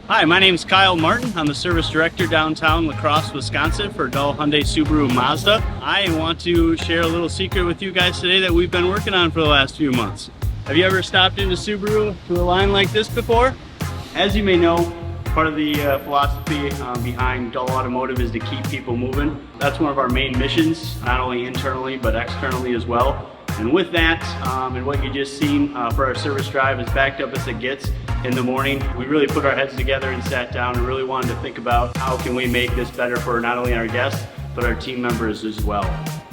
Hi, my name is Kyle Martin. I'm the service director downtown La Crosse, Wisconsin for Dahl Subaru Mazda. I want to share a little secret with you guys today that we've been working on for the last few months. Have you ever stopped into Subaru to a line like this before? As you may know, part of the philosophy behind Dahl Automotive is to keep people moving. That's one of our main missions, not only internally but externally as well. And with that, and what you just seen for our service drive, as backed up as it gets in the morning, we really put our heads together and sat down and really wanted to think about how can we make this better for not only our guests, but our team members as well.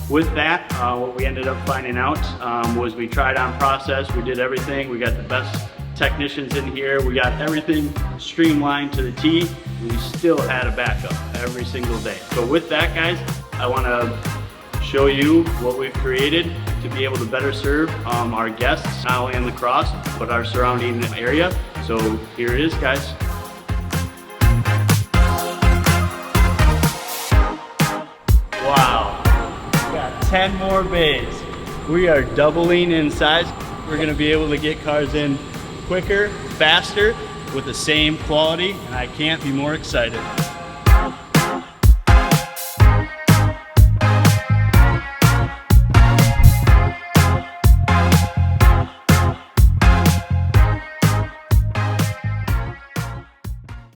With that, what we ended up finding out was we tried on process, we did everything, we got the best technicians in here, we got everything streamlined to the T, and we still had a backup every single day. So with that, guys, I want to show you what we've created to be able to better serve our guests, not only in La Crosse, but our surrounding area. So here it is, guys. Wow, we got 10 more bays. We are doubling in size. We're gonna be able to get cars in quicker, faster, with the same quality, and I can't be more excited.